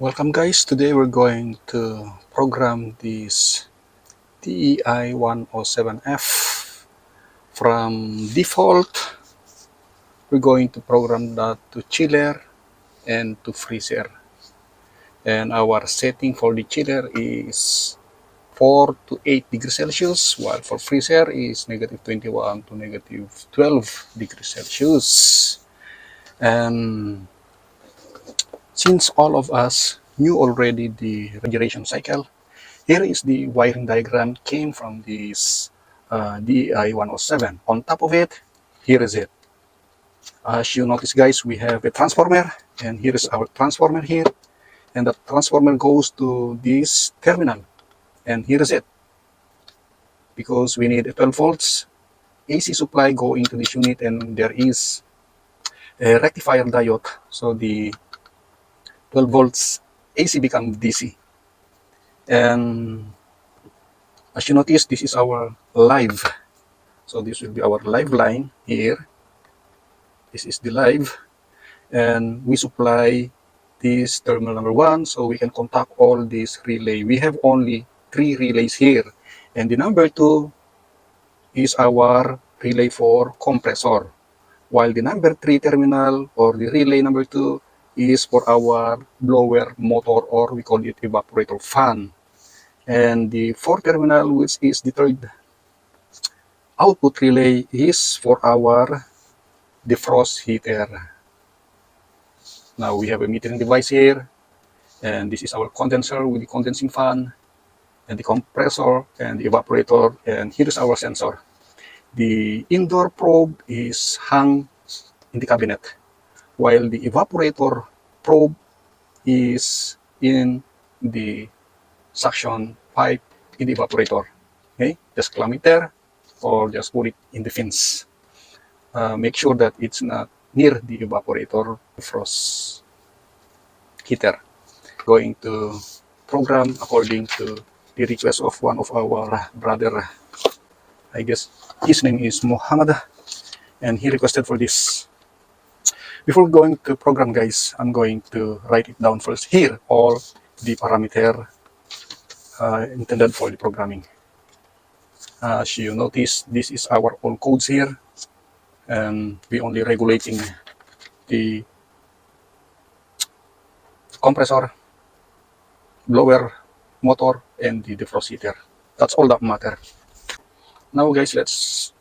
Welcome guys, today we're going to program this DEI-107F. From default, we're going to program that to chiller and to freezer. And our setting for the chiller is 4 to 8 degrees Celsius, while for freezer is negative 21 to negative 12 degrees Celsius. And since all of us knew already the refrigeration cycle, here is the wiring diagram came from this DEI-107. On top of it, here is it. As you notice guys, we have a transformer, and here is our transformer here, and the transformer goes to this terminal, and here is it. Because we need a 12 volts AC supply go into this unit, and there is a rectifier diode, so the 12 volts AC becomes DC. And as you notice, this is our live. So this will be our live line here. This is the live. And we supply this terminal number 1, so we can contact all these relay. We have only 3 relays here. And the number 2 is our relay for compressor. While the number 3 terminal or the relay number 2 is for our blower motor, or we call it evaporator fan. And the 4 terminal, which is the third output relay, is for our defrost heater. Now we have a metering device here, and this is our condenser with the condensing fan, and the compressor, and the evaporator, and here is our sensor. The indoor probe is hung in the cabinet, while the evaporator probe is in the suction pipe in the evaporator. Okay, just clamp it there, or just put it in the fins. Make sure that it's not near the evaporator frost heater. Going to program according to the request of one of our brother. I guess his name is Muhammad, and he requested for this. Before going to program guys, I'm going to write it down first here, all the parameter intended for the programming. As you notice, this is our own codes here, and we only regulating the compressor, blower, motor, and the defrost heater. That's all that matter. Now guys, let's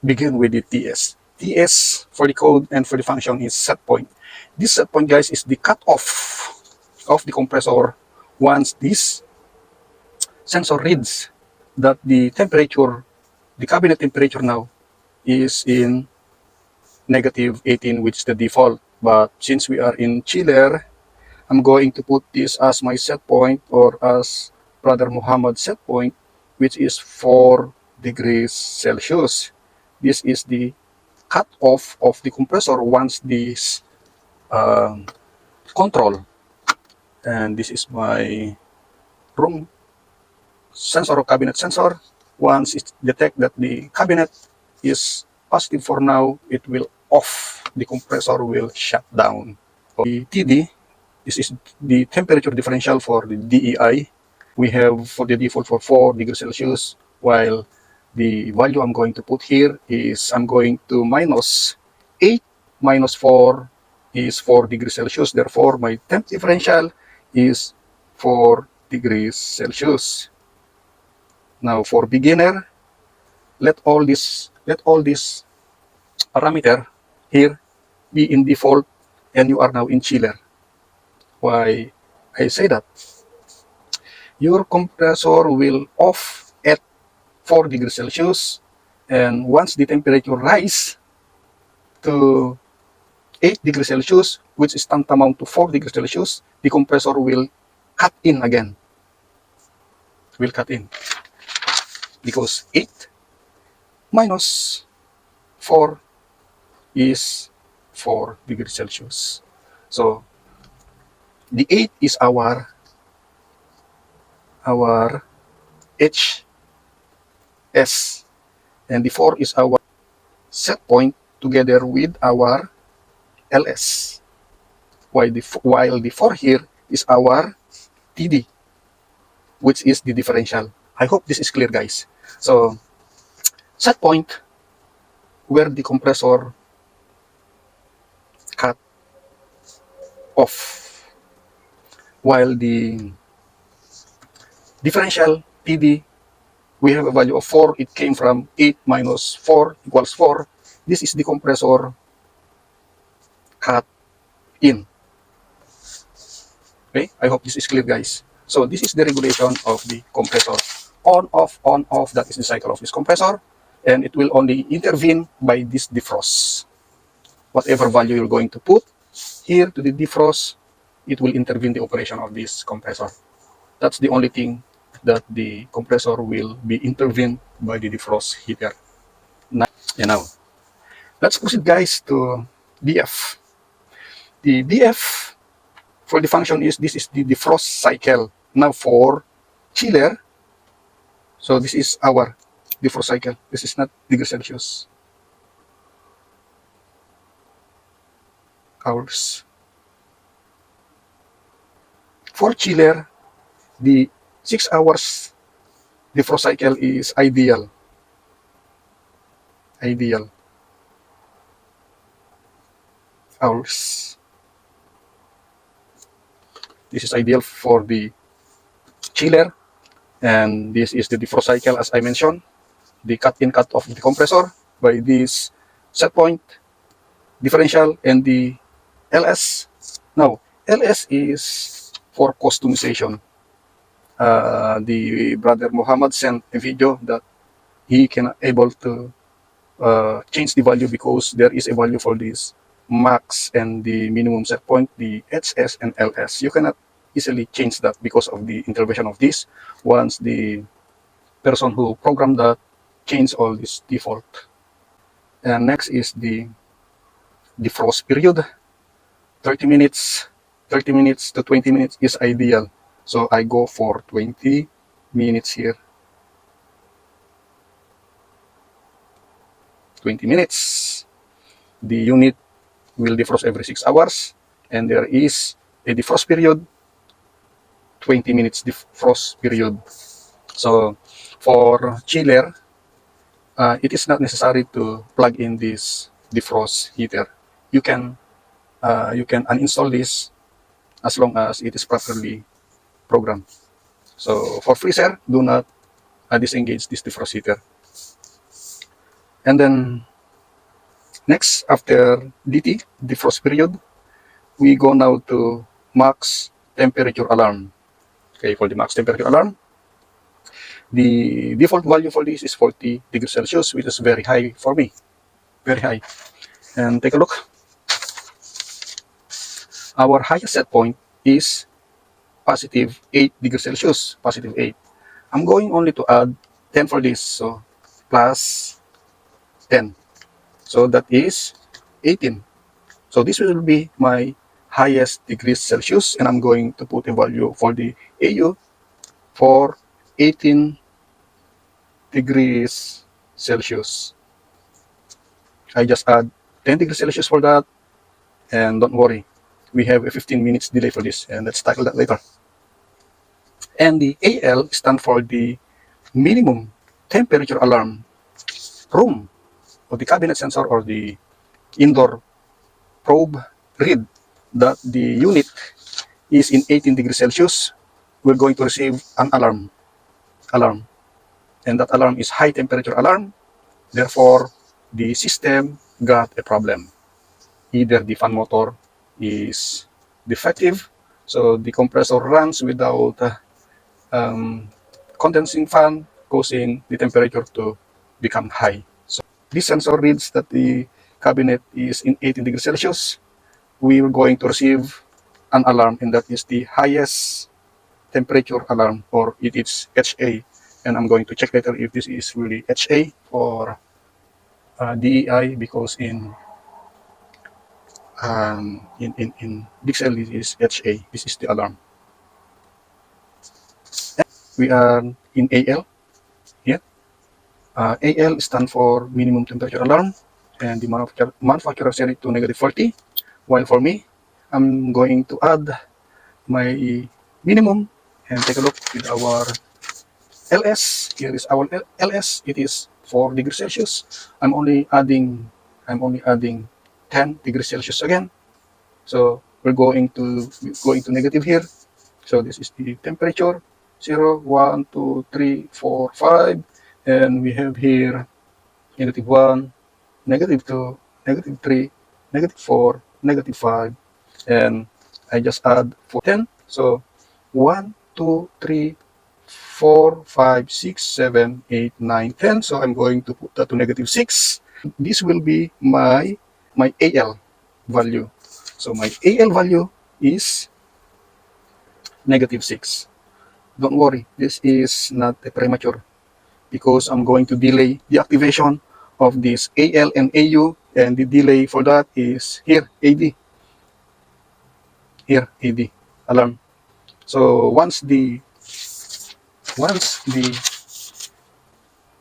begin with the TS. TS for the code and for the function is set point. This set point guys is the cutoff of the compressor once this sensor reads that the temperature, the cabinet temperature now is in negative 18, which is the default. But since we are in chiller, I'm going to put this as my set point, or as Brother Muhammad set point, which is 4 degrees Celsius. This is the cutoff of the compressor once this control. And this is my room sensor or cabinet sensor. Once it detects that the cabinet is positive for now, it will off. The compressor will shut down. The TD, this is the temperature differential for the DEI. We have for the default for 4 degrees Celsius, while the value I'm going to put here is I'm going to minus 8 minus 4 is 4 degrees Celsius. Therefore, my temp differential is 4 degrees Celsius. Now, for beginner, let all this parameter here be in default, and you are now in chiller. Why I say that? Your compressor will off at 4 degrees Celsius, and once the temperature rise to 8 degrees Celsius, which is tantamount to 4 degrees Celsius, the compressor will cut in again. Will cut in. Because 8 minus 4 is 4 degrees Celsius. So, the 8 is our HS, and the 4 is our set point together with our LS. While the 4 here is our TD, which is the differential. I hope this is clear, guys. So, set point where the compressor cut off, while the differential TD, we have a value of 4. It came from 8 minus 4 equals 4. This is the compressor cut in. Okay, I hope this is clear, guys. So this is the regulation of the compressor. On, off, that is the cycle of this compressor. And it will only intervene by this defrost. Whatever value you're going to put here to the defrost, it will intervene the operation of this compressor. That's the only thing that the compressor will be intervened by the defrost heater. Now, let's proceed, guys, to DF. The DF for the function is, this is the defrost cycle. Now for chiller, so this is our defrost cycle. This is not degrees Celsius. Hours. For chiller, the 6 hours defrost cycle is ideal. Ideal hours. This is ideal for the chiller, and this is the defrost cycle, as I mentioned. The cut-in, cut-off of the compressor by this set point, differential, and the LS. Now, LS is for customization. The brother Muhammad sent a video that he can able to change the value, because there is a value for this max and the minimum set point, the HS and LS. You cannot easily change that because of the intervention of this once the person who programmed that change all this default. And next is the defrost period. 30 minutes to 20 minutes is ideal. So I go for 20 minutes here. 20 minutes. The unit will defrost every 6 hours, and there is a defrost period, 20 minutes defrost period. So for chiller, it is not necessary to plug in this defrost heater. You can uninstall this as long as it is properly programmed. So for freezer, do not disengage this defrost heater. And then next, after DT, defrost period, we go now to max temperature alarm. Okay, for the max temperature alarm, the default value for this is 40 degrees Celsius, which is very high for me. Very high. And take a look. Our highest set point is positive 8 degrees Celsius, positive 8. I'm going only to add 10 for this, so plus 10. So that is 18. So this will be my highest degrees Celsius, and I'm going to put a value for the AU for 18 degrees Celsius. I just add 10 degrees Celsius for that, and don't worry, we have a 15 minutes delay for this, and let's tackle that later. And the AL stands for the minimum temperature alarm room, or the cabinet sensor or the indoor probe read that the unit is in 18 degrees Celsius. We're going to receive an alarm, and that alarm is high temperature alarm. Therefore, the system got a problem. Either the fan motor is defective, so the compressor runs without condensing fan, causing the temperature to become high. So this sensor reads that the cabinet is in 18 degrees Celsius. We are going to receive an alarm, and that is the highest temperature alarm, or it is HA. And I'm going to check later if this is really HA or DEI, because in Dixel it is HA. This is the alarm. We are in AL here. AL stands for minimum temperature alarm, and the manufacturer set it to -40. While for me, I'm going to add my minimum and take a look with our LS. Here is our LS. It is 4 degrees Celsius. I'm only adding 10 degrees Celsius again. So we're going to negative here. So this is the temperature 0, 1, 2, 3, 4, 5, and we have here negative 1, negative 2, negative 3, negative 4, negative 5, and I just add for 10. So 1, 2, 3, 4, 5, 6, 7, 8, 9, 10. So I'm going to put that to negative 6. This will be my AL value. So my AL value is negative 6. Don't worry, this is not a premature because I'm going to delay the activation of this AL and AU, and the delay for that is here, AD alarm. So once the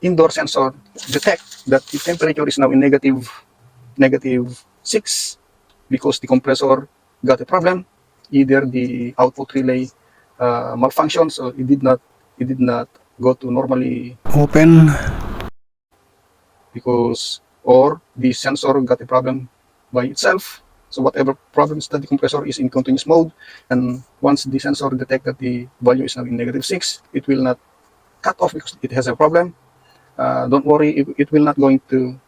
indoor sensor detect that the temperature is now in negative 6 because the compressor got a problem, either the output relay malfunction, so it did not go to normally open, because or the sensor got a problem by itself. So whatever problems that the compressor is in continuous mode, and once the sensor detect that the value is now in negative 6, it will not cut off because it has a problem. Don't worry, it will not going to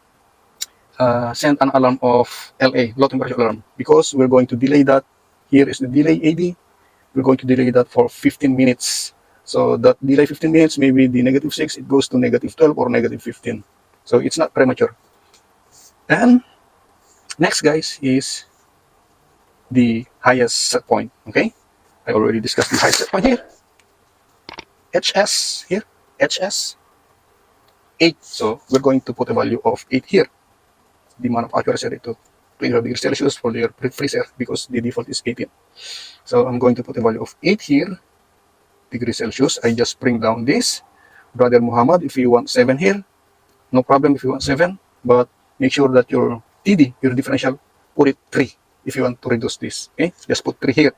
send an alarm of LA, low temperature alarm, because we're going to delay that. Here is the delay AD. We're going to delay that for 15 minutes. So that delay 15 minutes, maybe the negative 6, it goes to negative 12 or negative 15. So it's not premature. And next, guys, is the highest set point. Okay, I already discussed the highest set point here. HS here, HS 8. So we're going to put a value of 8 here. The manufacturer set it to 25 degrees Celsius for their freezer because the default is 18. So I'm going to put a value of 8 here, degrees Celsius. I just bring down this. Brother Muhammad, if you want 7 here, no problem if you want 7, but make sure that your TD, your differential, put it 3 if you want to reduce this. Okay, just put 3 here.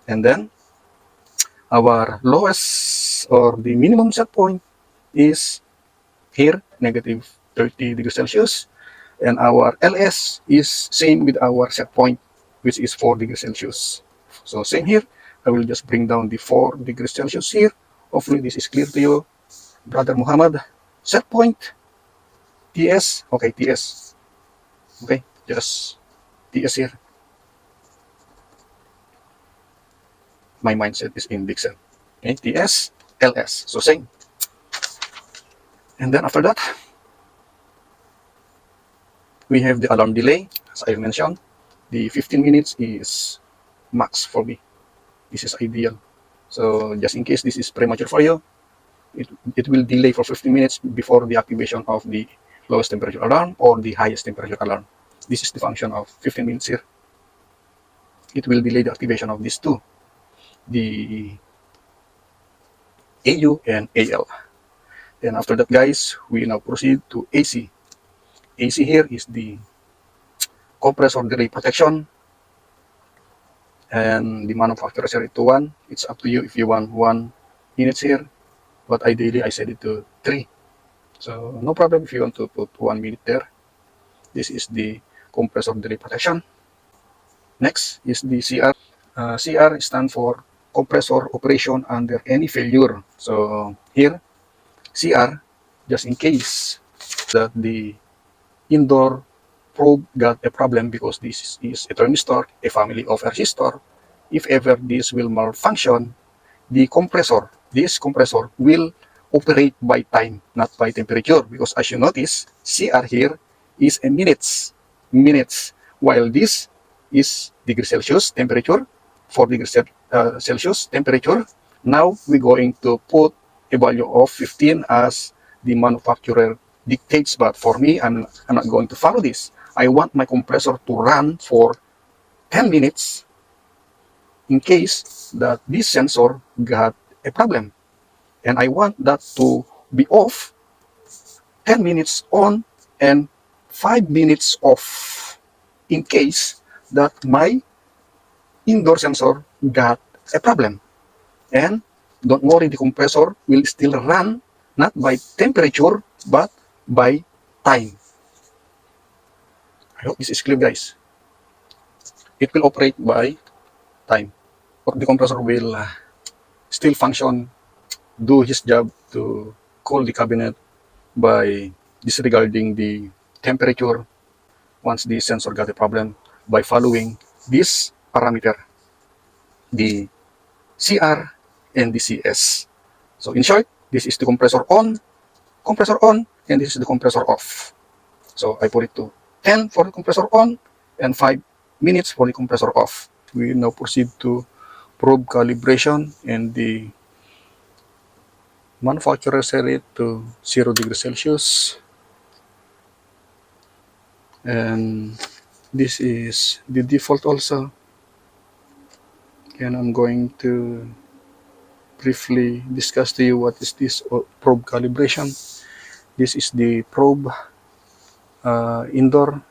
And then our lowest or the minimum set point is here, negative 30 degrees Celsius. And our LS is same with our set point, which is 4 degrees Celsius. So same here. I will just bring down the 4 degrees Celsius here. Hopefully this is clear to you, Brother Muhammad. Set point, TS, okay, TS. Okay, just TS here. My mindset is in big cell. Okay, TS, LS. So same. And then after that, we have the alarm delay. As I mentioned, the 15 minutes is max for me. This is ideal. So just in case this is premature for you, it will delay for 15 minutes before the activation of the lowest temperature alarm or the highest temperature alarm. This is the function of 15 minutes here. It will delay the activation of these two, the AU and AL. And after that, guys, we now proceed to AC. AC here is the compressor delay protection, and the manufacturer set it to 1. It's up to you if you want 1 minutes here, but ideally I set it to 3. So no problem if you want to put 1 minute there. This is the compressor delay protection. Next is the CR. CR stands for compressor operation under any failure. So here, CR, just in case that the indoor probe got a problem, because this is a thermistor, a family of resistor. If ever this will malfunction, the compressor, this compressor will operate by time, not by temperature, because as you notice, CR here is a minutes, while this is degrees Celsius temperature, 4 degrees Celsius temperature. Now we're going to put a value of 15 as the manufacturer dictates, but for me, I'm not going to follow this. I want my compressor to run for 10 minutes in case that this sensor got a problem. And I want that to be off, 10 minutes on and 5 minutes off, in case that my indoor sensor got a problem. And don't worry, the compressor will still run not by temperature but by time. I hope this is clear, guys. It will operate by time, or the compressor will still function, do his job to cool the cabinet by disregarding the temperature once the sensor got a problem by following this parameter, the CR and the CS. So in short, this is the compressor on, and this is the compressor off. So I put it to 10 for the compressor on and 5 minutes for the compressor off. We now proceed to probe calibration, and the manufacturer set it to 0 degrees Celsius. And this is the default also. And I'm going to briefly discuss to you what is this probe calibration. This is the probe indoor.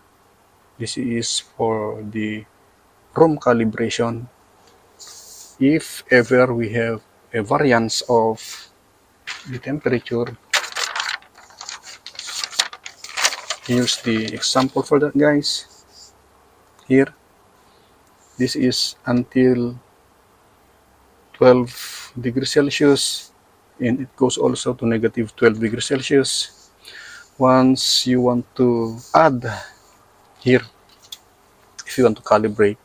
This is for the room calibration. If ever we have a variance of the temperature, here's the example for that, guys. Here, this is until 12 degrees Celsius, and it goes also to negative 12 degrees Celsius. Once you want to add here, if you want to calibrate,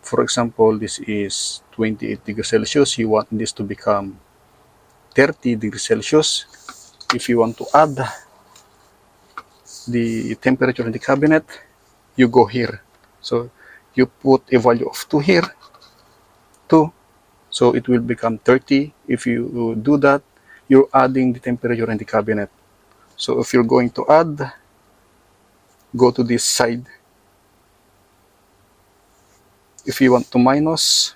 for example, this is 28 degrees Celsius, you want this to become 30 degrees Celsius. If you want to add the temperature in the cabinet, you go here. So you put a value of 2 here, 2, so it will become 30. If you do that, you're adding the temperature in the cabinet. So if you're going to add, go to this side. If you want to minus,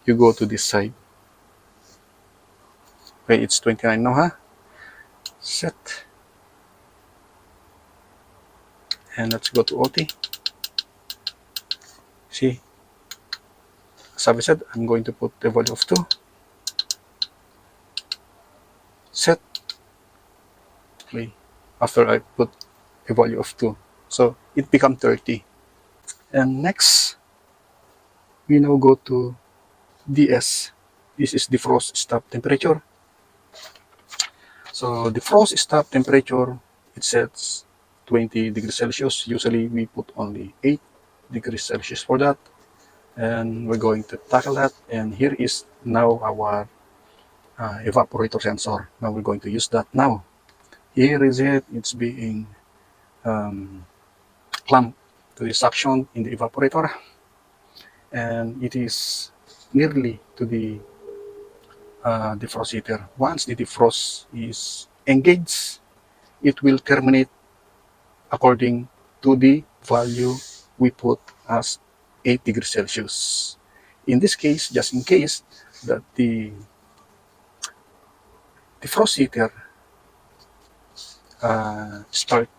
you go to this side. Okay, it's 29 now, huh? Set. And let's go to OT. See, as I said, I'm going to put a value of 2. Set. Play. After I put a value of 2. So it becomes 30. And next, we now go to DS. This is the frost stop temperature. So the frost stop temperature, it sets 20 degrees Celsius. Usually we put only 8 degrees Celsius for that. And we're going to tackle that. And here is now our evaporator sensor. Now we're going to use that now. Here is it. It's being clamped to the suction in the evaporator. And it is nearly to the defrost heater. Once the defrost is engaged, it will terminate according to the value we put as 8 degrees Celsius. In this case, just in case that the defrost heater start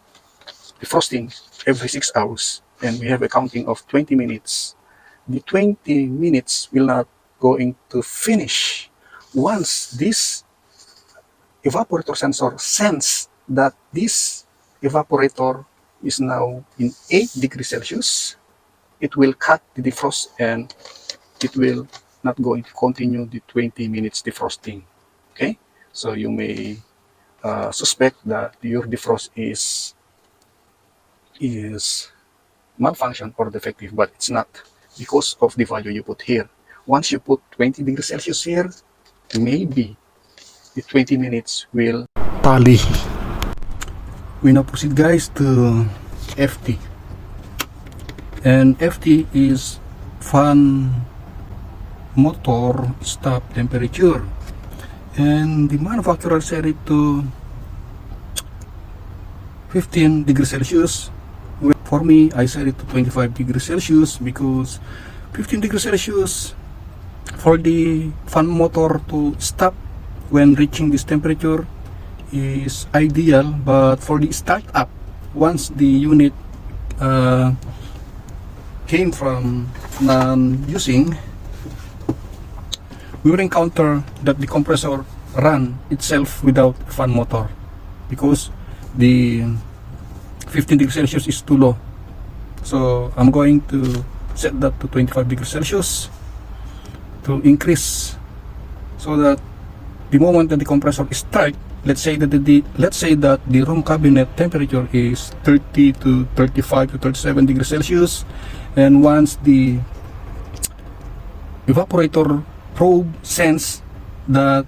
defrosting every 6 hours, and we have a counting of 20 minutes, the 20 minutes will not going to finish once this evaporator sensor sense that this evaporator is now in 8 degrees Celsius. It will cut the defrost, and it will not going to continue the 20 minutes defrosting. Okay, so you may suspect that your defrost is malfunction or defective, but it's not, because of the value you put here. Once you put 20 degrees Celsius here, maybe the 20 minutes will tally. We now proceed, guys, to FT. And FT is fan motor stop temperature. And the manufacturer set it to 15 degrees Celsius. For me, I set it to 25 degrees Celsius because 15 degrees Celsius for the fan motor to stop when reaching this temperature is ideal, but for the startup, once the unit came from non-using, we will encounter that the compressor run itself without fan motor because the 15 degrees Celsius is too low. So I'm going to set that to 25 degrees Celsius to increase, so that the moment that the compressor is start, let's say that the room cabinet temperature is 30 to 35 to 37 degrees Celsius, and once the evaporator probe sense that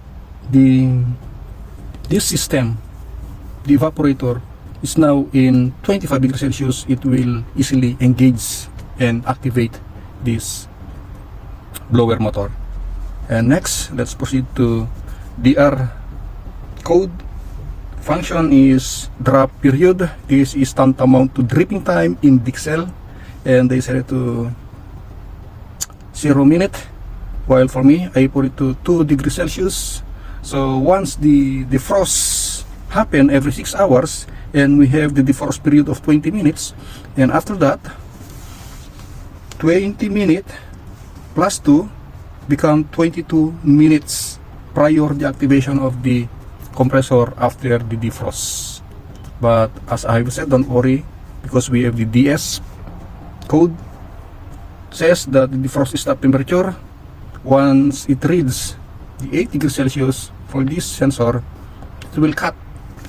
this system, the evaporator, is now in 25 degrees Celsius, it will easily engage and activate this blower motor. And next, let's proceed to DR code. Function is drop period. This is tantamount to dripping time in Dixel, and they set it to 0 minute, while for me I put it to 2 degrees Celsius. So once the defrost happen every 6 hours, and we have the defrost period of 20 minutes, and after that 20 minutes plus 2 become 22 minutes prior the activation of the compressor after the defrost. But as I have said, don't worry, because we have the DS code says that the defrost stop temperature, once it reads the 8 degrees Celsius for this sensor, it will cut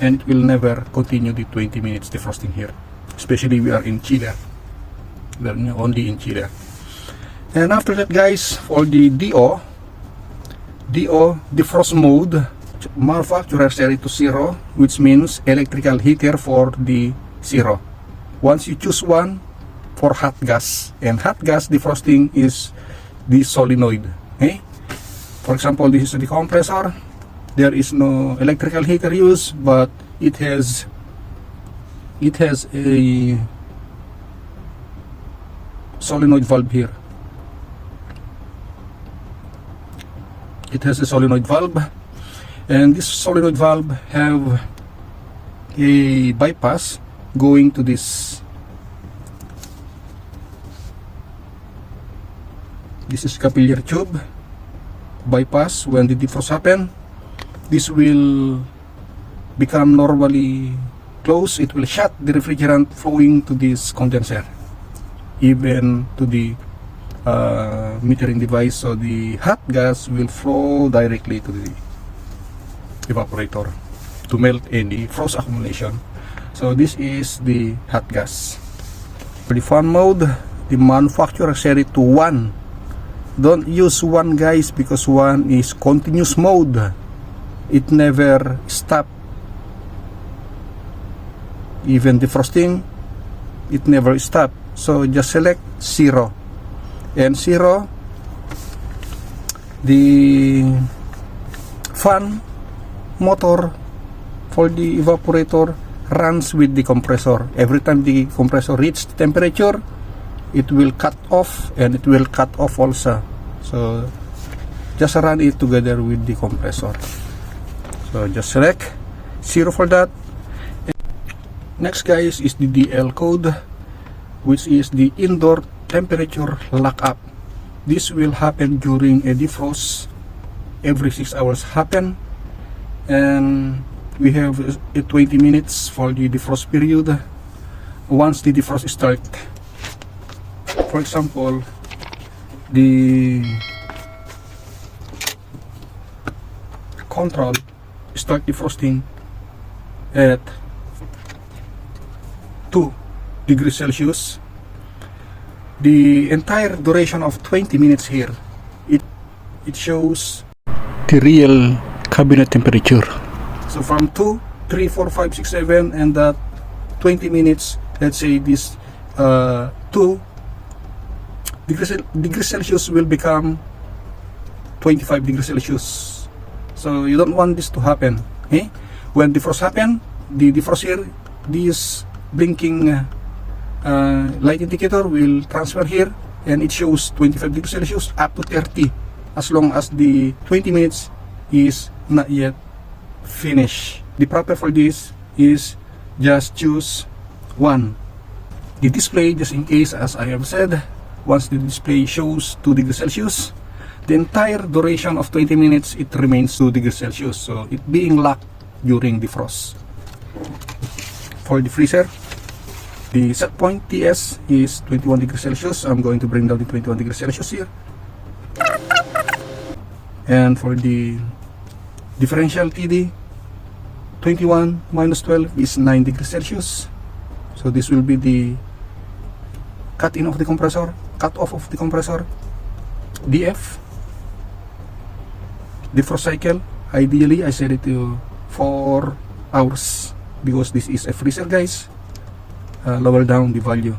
and it will never continue the 20 minutes defrosting here, especially we are in chiller. We are only in chiller. And after that, guys, for the DO defrost mode, manufacturer set it to 0, which means electrical heater for the 0. Once you choose one for hot gas, and hot gas defrosting is the solenoid. Okay? For example, this is the compressor. There is no electrical heater used, but it has a solenoid valve here. It has a solenoid valve, and this solenoid valve have a bypass going to this. This is capillary tube bypass. When the defrost happen, this will become normally closed. It will shut the refrigerant flowing to this condenser, even to the metering device, so the hot gas will flow directly to the evaporator to melt any frost accumulation. So this is the hot gas. For the fan mode, the manufacturer set it to 1. Don't use 1, guys, because 1 is continuous mode. It never stop. Even defrosting, it never stop. So just select 0. And 0, the fan motor for the evaporator runs with the compressor. Every time the compressor reaches the temperature, it will cut off, and it will cut off also. So just run it together with the compressor. So just select 0 for that. Next, guys, is the DL code, which is the indoor temperature lockup. This will happen during a defrost. Every 6 hours happen, and we have a 20 minutes for the defrost period. Once the defrost start, for example, the control start defrosting at 2 degrees Celsius. The entire duration of 20 minutes here, it shows the real cabinet temperature. So from 2, 3, 4, 5, 6, 7, and that 20 minutes, let's say this 2 degrees Celsius will become 25 degrees Celsius. So you don't want this to happen. Okay? When defrost happen, the defrost here, this blinking light indicator will transfer here, and it shows 25 degrees Celsius up to 30, as long as the 20 minutes is not yet finished. The proper for this is just choose 1. the display, just in case, as I have said, once the display shows 2 degrees Celsius, the entire duration of 20 minutes it remains 2 degrees Celsius, so it being locked during defrost. For the freezer, the set point TS is 21 degrees Celsius. I'm going to bring down the 21 degrees Celsius here. And for the differential TD, 21 minus 12 is 9 degrees Celsius. So this will be the cut-in of the compressor, cut-off of the compressor. DF, defrost cycle, ideally I set it to 4 hours because this is a freezer, guys. Lower down the value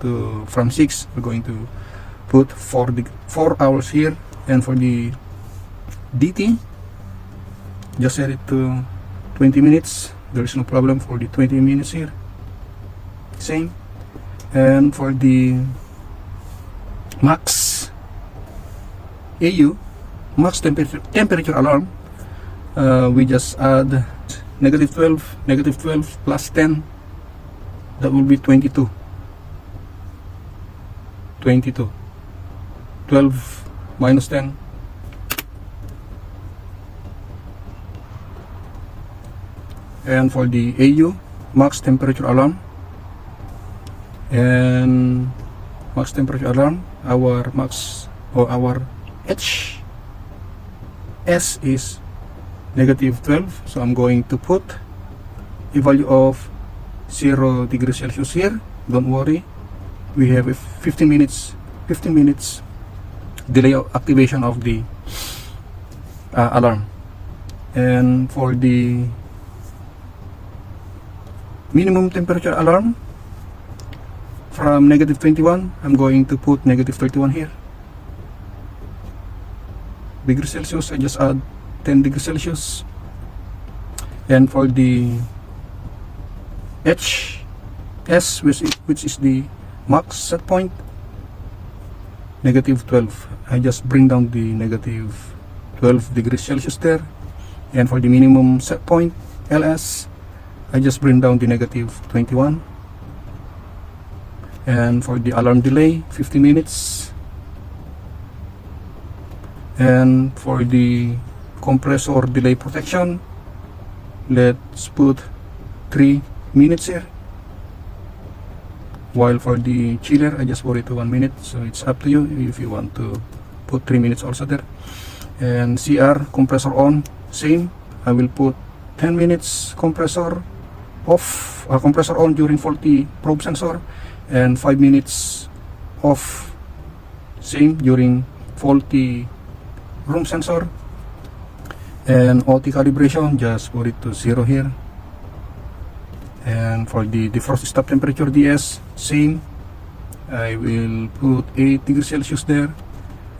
to from 6. We're going to put 4 hours here. And for the DT, just set it to 20 minutes. There is no problem for the 20 minutes here. Same. And for the max AU, max temperature alarm, we just add negative 12 plus 10. That will be 22. 12 minus 10. And for the AU, max temperature alarm, and max temperature alarm, our max or our HS is negative 12. So I'm going to put a value of 0 degrees Celsius here. Don't worry, we have a 15 minutes delay of activation of the alarm. And for the minimum temperature alarm, from negative 21, I'm going to put negative 31 here. Degrees Celsius, I just add 10 degrees Celsius. And for the HS, which is the max set point, negative 12. I just bring down the negative 12 degrees Celsius there. And for the minimum set point, LS, I just bring down the negative 21. And for the alarm delay, 50 minutes. And for the compressor delay protection, let's put 3 minutes here. While for the chiller, I just put it to 1 minute, so it's up to you if you want to put 3 minutes also there. And CR, compressor on, same. I will put 10 minutes compressor off, compressor on during faulty probe sensor, and 5 minutes off, same, during faulty room sensor. And OT calibration, just put it to 0 here. And for the defrost stop temperature DS, same, I will put 8 degrees Celsius there.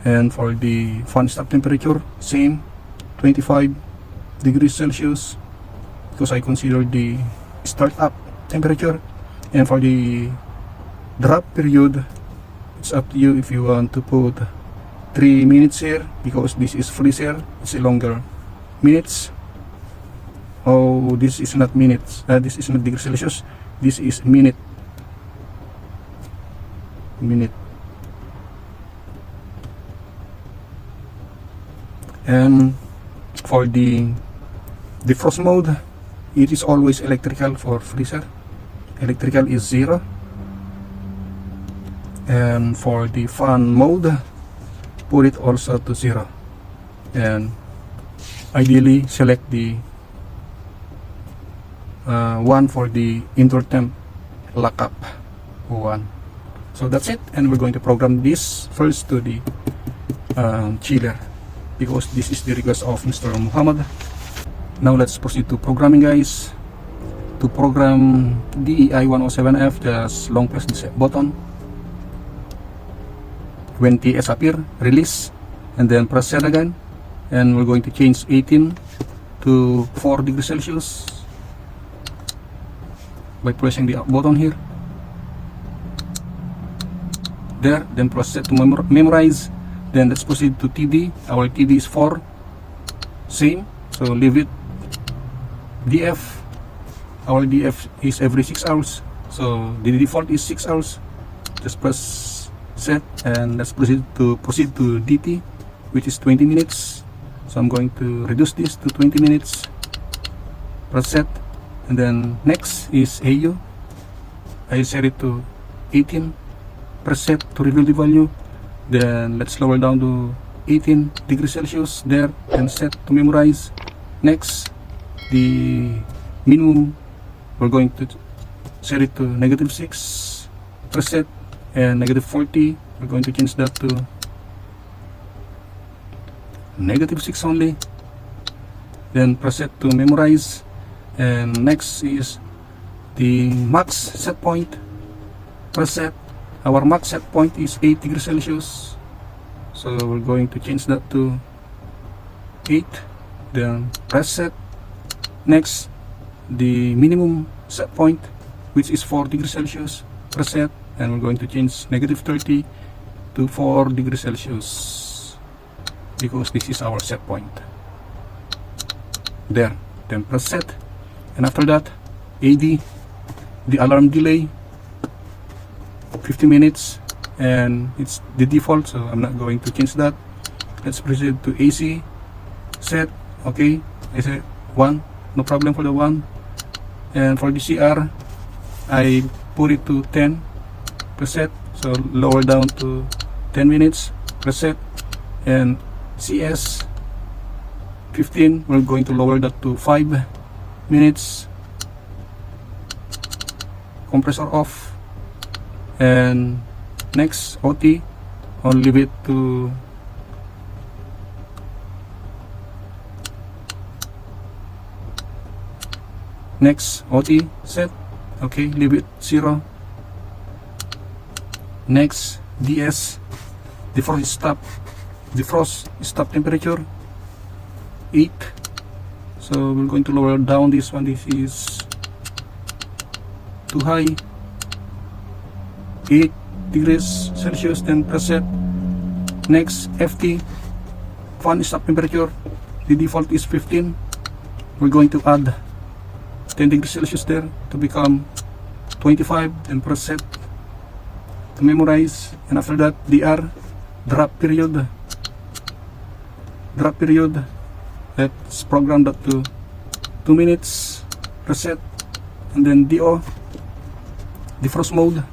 And for the fan stop temperature, same, 25 degrees Celsius, because I consider the start-up temperature. And for the drop period, it's up to you if you want to put 3 minutes here, because this is freezer, it's a longer minutes. Oh, this is not minutes, this is not degrees Celsius, this is minute. And for the defrost mode, it is always electrical for freezer. Electrical is 0. And for the fan mode, put it also to 0. And ideally select the one for the indoor temp lockup 1. So that's it, and we're going to program this first to the chiller, because this is the request of Mr. Muhammad. Now let's proceed to programming, guys. To program DEI-107F, just long press this button. When TS appear, release, and then press set again. And we're going to change 18 to 4 degrees Celsius by pressing the up button here. There, then press set to memorize. Then let's proceed to TD. Our TD is 4. Same, so leave it. DF, our DF is every 6 hours. So the default is 6 hours. Just press set, and let's proceed to DT, which is 20 minutes. So I'm going to reduce this to 20 minutes. Press set, and then next is AU. I set it to 18. Press set to reveal the value. Then let's lower down to 18 degrees Celsius there, and set to memorize. Next, the minimum, we're going to set it to -6. Press set, and -40, we're going to change that to -6 only. Then press set to memorize. And next is the max set point. Press set. Our max set point is 8 degrees Celsius, so we're going to change that to 8. Then press set. Next, the minimum set point, which is 4 degrees Celsius. Press set, and we're going to change -30 to 4 degrees Celsius, because this is our set point. There. Then press set, and after that, AD, the alarm delay, 50 minutes, and it's the default, so I'm not going to change that. Let's proceed to AC set. Okay, I said 1, no problem for the 1. And for the CR, I put it to 10. Press set, so lower down to 10 minutes. Press set, and CS 15, we're going to lower that to 5 minutes. Compressor off. And next, OT, I'll leave it to next. OT set. Okay, leave it 0. Next, DS, defrost stop temperature 8. So we're going to lower down this one. This is too high. 8 degrees Celsius. Then press set. Next, FT, fan stop temperature, the default is 15. We're going to add 10 degrees Celsius there to become 25. Then press set to memorize. And after that, DR, drop period. Let's program that to 2 minutes. Press set. And then DO, defrost mode,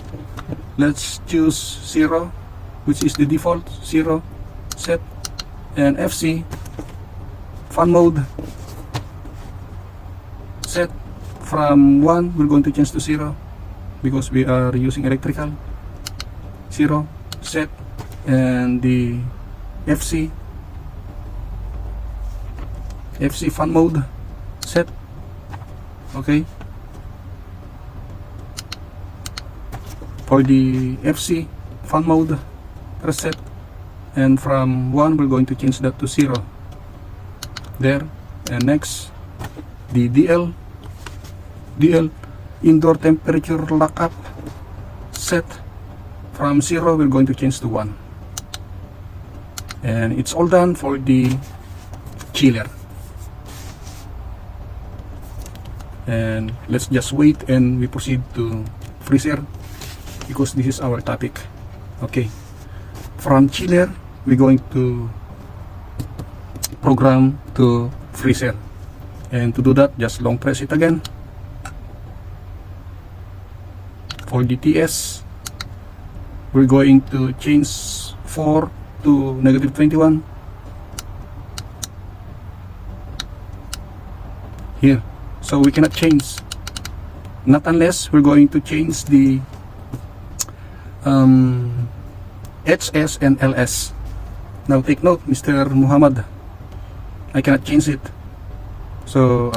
let's choose 0, which is the default 0. Set. And FC, fan mode, set. From 1, we're going to change to 0 because we are using electrical. 0, set. And the FC fan mode, set. Okay, for the FC fan mode, press set, and from 1 we're going to change that to 0 there. And next, the DL indoor temperature lockup, set. From 0 we're going to change to 1. And it's all done for the chiller. And let's just wait, and we proceed to freezer, because this is our topic. Okay, from chiller we're going to program to freezer, and to do that, just long press it again. For the TS, we're going to change 4 to -21 here. So we cannot change, not unless we're going to change the HS and LS. Now take note, Mr. Muhammad, I cannot change it. So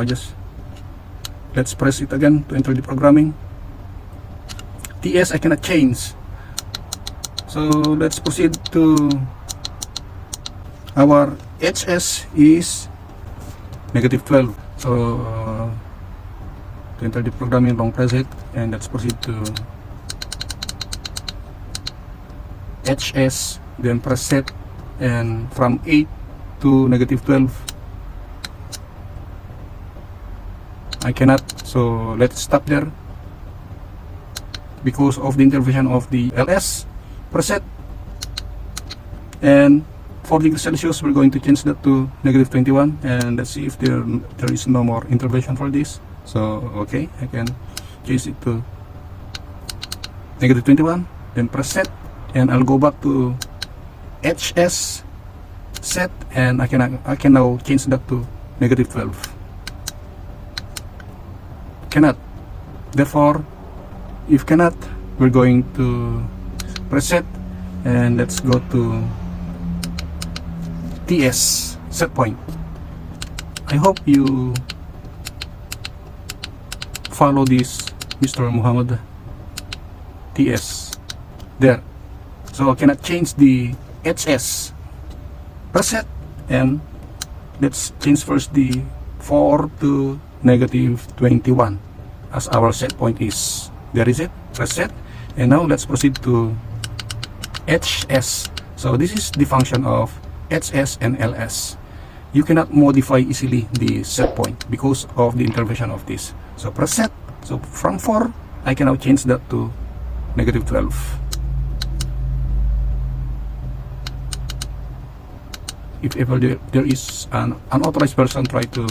let's press it again to enter the programming. TS I cannot change. So let's proceed to our HS is -12. So to enter the programming, long press it, and let's proceed to HS, then press set, and from 8 to -12 I cannot, so let's stop there. because of the intervention of the LS preset. And 4 degrees Celsius, we're going to change that to negative 21, and let's see if there is no more intervention for this. So okay, I can change it to negative 21, then press set, and I'll go back to HS set, and I can now change that to negative 12. Cannot. Therefore, if cannot, we're going to press set, and let's go to TS set point. I hope you follow this, Mr. Muhammad. TS there. So I cannot change the HS preset, and let's change first the 4 to negative 21 as our set point is. There is it, preset. And now let's proceed to HS. So this is the function of HS and LS. You cannot modify easily the set point because of the intervention of this. So preset. So from 4, I can now change that to negative 12. If ever there is an unauthorized person try to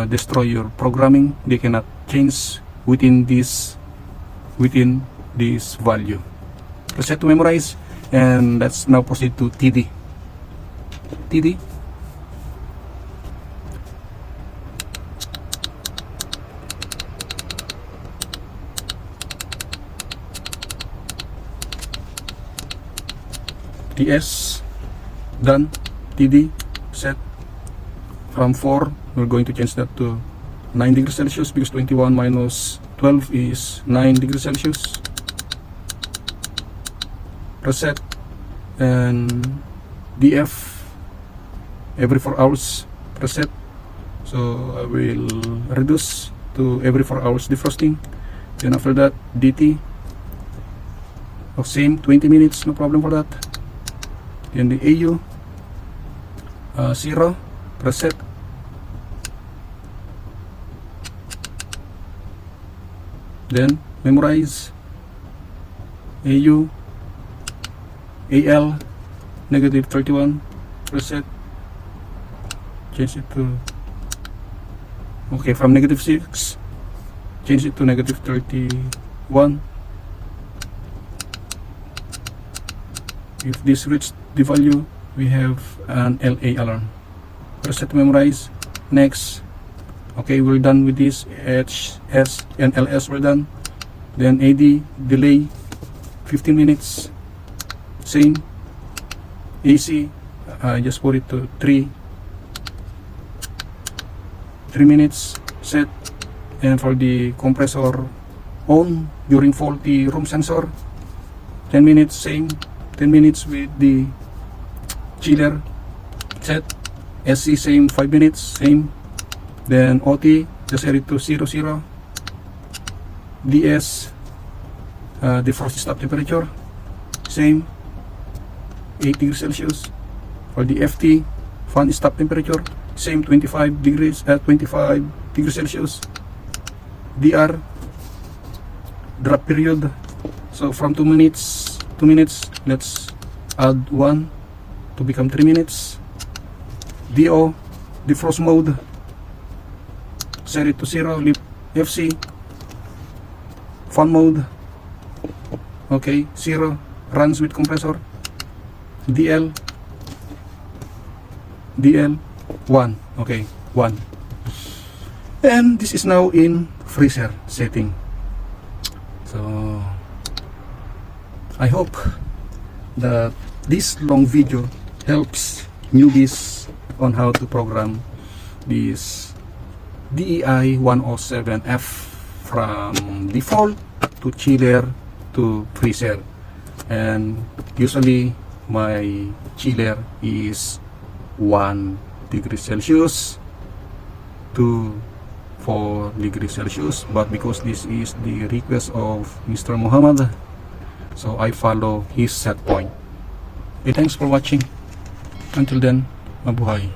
destroy your programming, they cannot change within this value. Preset to memorize, and let's now proceed to TD. TD. TS done. TD set. From 4, we're going to change that to 9 degrees Celsius because 21 minus 12 is 9 degrees Celsius. Preset, and DF every 4 hours preset. So I will reduce to every 4 hours defrosting. Then after that, DT of same 20 minutes, no problem for that. Then the AU 0 preset. Then memorize AU AL negative 31 preset. Change it to okay, from negative 6 change it to negative 31. If this reached the value, we have an LA alarm. Preset to memorize. Next. Okay, we're done with this. HS and LS we're done. Then AD delay 15 minutes. Same. AC I just put it to 3 minutes set. And for the compressor on during faulty room sensor, 10 minutes same. 10 minutes with the chiller set. SC same, 5 minutes same. Then OT just set it to 00. DS defrost stop temperature same, 8 degrees Celsius. For the FT fan stop temperature same, 25 degrees Celsius. DR drop period, so from 2 minutes let's add 1 to become 3 minutes. DO defrost mode set it to 0. Leave FC fan mode okay 0, runs with compressor. DL 1 okay 1. And this is now in freezer setting. So I hope that this long video helps newbies on how to program this DEI-107F from default to chiller to freezer. And usually my chiller is 1 degree Celsius to 4 degrees Celsius, but because this is the request of Mr. Muhammad, so I follow his set point. Okay, thanks for watching. Until then, mabuhay.